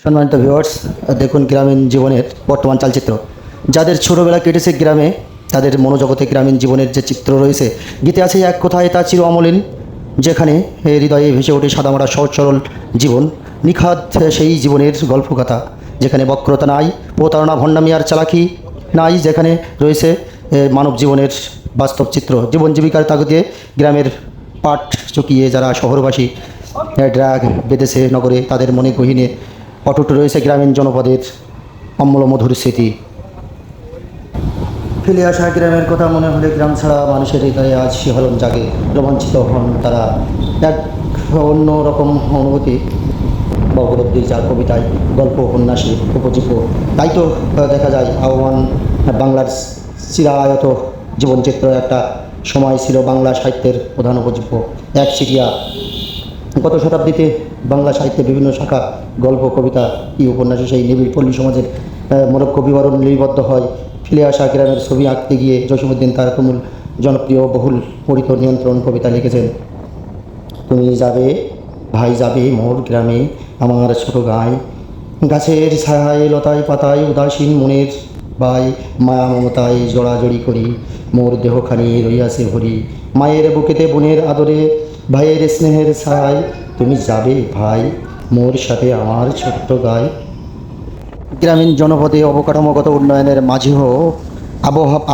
সম্মানিত ভিউয়ার্স, দেখুন গ্রামীণ জীবনের বর্তমান চালচিত্র। যাদের ছোটোবেলা কেটেছে গ্রামে, তাদের মনোজগতে গ্রামীণ জীবনের যে চিত্র রয়েছে, গীতে আছে এক কথায় তা চির অমলিন, যেখানে হৃদয়ে ভেসে ওঠে সাদামাটা সহজ সরল জীবন, নিখাদ সেই জীবনের গল্পকথা, যেখানে বক্রতা নাই, প্রতারণা, ভণ্ডামি আর চালাকি নাই, যেখানে রয়েছে মানব জীবনের বাস্তব চিত্র। জীবন জীবিকার তাগিদে গ্রামের পাট চুকিয়ে যারা শহরবাসী ড্রাগ বেঁধেছে নগরে, তাদের মনে গহীনে অটুট রয়েছে গ্রামীণ জনপদের অম্ল মধুর স্মৃতি। ফেলে আসা গ্রামের কথা মনে হলে গ্রাম ছাড়া মানুষের হৃদয়ে আজ শিহরণ জাগে, রোমাঞ্চিত হন তারা। এক অন্য রকম অনুভূতি বা উপলব্ধি যা কবিতায়, গল্প, উপন্যাসে উপজীব্য। তাই তো দেখা যায় আহ্বান বাংলার চিরায়ত জীবনচিত্র একটা সময় ছিল বাংলা সাহিত্যের প্রধান উপজীব্য, এক সিরিয়া। গত শতাব্দীতে বাংলা সাহিত্যে বিভিন্ন শাখা, গল্প, কবিতা, উপন্যাসে সেই নিবিড় পল্লী সমাজের মোড়ক বিবরণ লিপিবদ্ধ হয়। ফিরে আসা গ্রামের ছবি আঁকতে গিয়ে জসীমউদ্দীন তার তুমুল জনপ্রিয় বহুল পঠিত নিয়ন্ত্রণ কবিতা লিখেছেন। তুমি যাবে ভাই যাবে মোর গ্রামে, আমার ছোট গায়ে, গাছের ছায়ায় লতায় পাতায় উদাসীন মনের বাই, মায়া মমতায় জড়াজড়ি করি, মোর দেহখানি রইয়াছে ভরি, মায়ের বুকেতে বোনের আদরে, ভাইয়ের স্নেহের ছায়, তুমি যাবে ভাই মোর সাথে আমার ছোট্ট গায়ে। গ্রামীণ জনপদে অবকাঠামোগত উন্নয়নের মাঝেও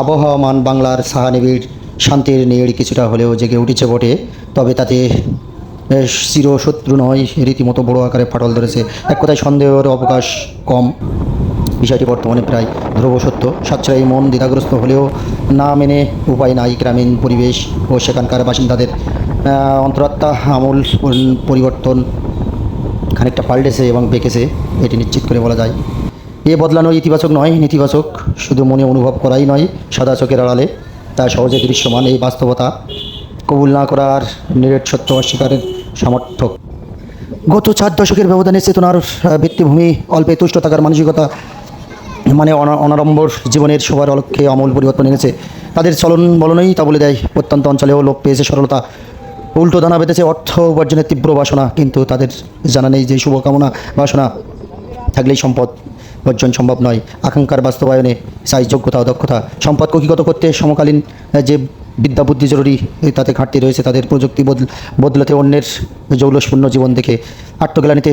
আবহাওয়ামান বাংলার সাহানিবিড় শান্তির নীড় কিছুটা হলেও জেগে উঠেছে বটে, তবে তাতে চিরশত্রু নয়, রীতিমতো বড় আকারে ফাটল ধরেছে। এক কথায় সন্দেহের অবকাশ কম। বিষয়টি বর্তমানে প্রায় ধ্রুব সত্য। সাশ্রয়ী মন দ্বিধাগ্রস্ত হলেও না মেনে উপায় নাই। গ্রামীণ পরিবেশ ও সেখানকার বাসিন্দাদের অন্তরাত্মা আমূল পরিবর্তন খানিকটা পাল্টেছে এবং বেঁকেছে, এটি নিশ্চিত করে বলা যায়। এ বদলানো ইতিবাচক নয়, নেতিবাচক। শুধু মনে অনুভব করাই নয়, সাদা চোখের আড়ালে তা সহজে দৃশ্যমান। এই বাস্তবতা কবুল না করার নিরেট সত্য অস্বীকারের সামর্থক। গত 4 দশকের ব্যবধানে চেতনার ভিত্তিভূমি, অল্পে তুষ্ট থাকার মানসিকতা মানে অনাড়ম্বর জীবনের সবার অলক্ষ্যে আমূল পরিবর্তন এনেছে। তাদের চলন বলনই তা বলে দেয়। প্রত্যন্ত অঞ্চলেও লোপ পেয়েছে সরলতা, উল্টো দানা বেঁধেছে অর্থ উপার্জনের তীব্র বাসনা। কিন্তু তাদের জানা নেই যে শুভকামনা বাসনা থাকলেই সম্পদ অর্জন সম্ভব নয়। আকাঙ্ক্ষার বাস্তবায়নে চাই যোগ্যতা ও দক্ষতা। সম্পদ কক্ষিগত করতে সমকালীন যে বিদ্যা বুদ্ধি জরুরি, তাতে ঘাটতি রয়েছে। তাদের প্রযুক্তি বদলাতে অন্যের জৌলসপূর্ণ জীবন দেখে আত্মগ্লানিতে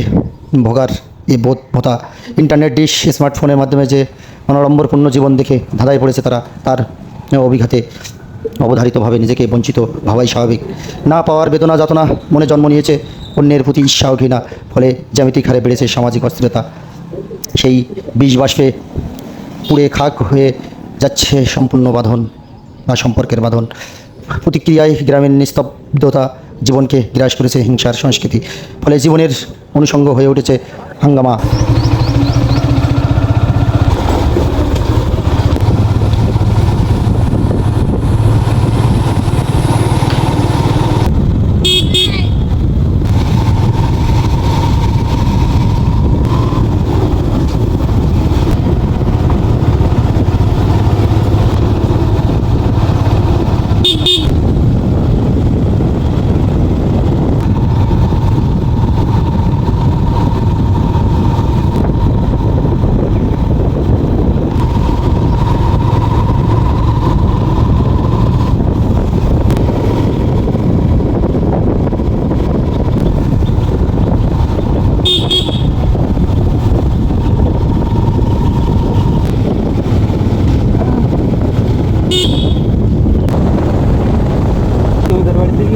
ভোগার এই বোধা, ইন্টারনেট, ডিশ, স্মার্টফোনের মাধ্যমে যে অনাড়ম্বরপূর্ণ জীবন দেখে ধাঁধায় পড়েছে তারা, তার অভিঘাতে অবধারিতভাবে নিজেকে বঞ্চিত ভাবাই স্বাভাবিক। না পাওয়ার বেদনা যাতনা মনে জন্ম নিয়েছে, অন্যের প্রতি ঈর্ষা ও ঘৃণা, ফলে জ্যামিতিক হারে বেড়েছে সামাজিক অস্থিরতা। সেই বিষ বাষ্পে পুড়ে খাক হয়ে যাচ্ছে সম্পূর্ণ বাঁধন বা সম্পর্কের বাঁধন। প্রতিক্রিয়ায় গ্রামীণ নিস্তব্ধতা জীবনকে গ্রাস করেছে হিংসার সংস্কৃতি, ফলে জীবনের অনুষঙ্গ হয়ে উঠেছে হাঙ্গামা।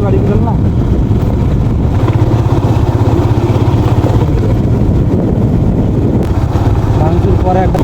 বাড়ি গেল না পরে একটা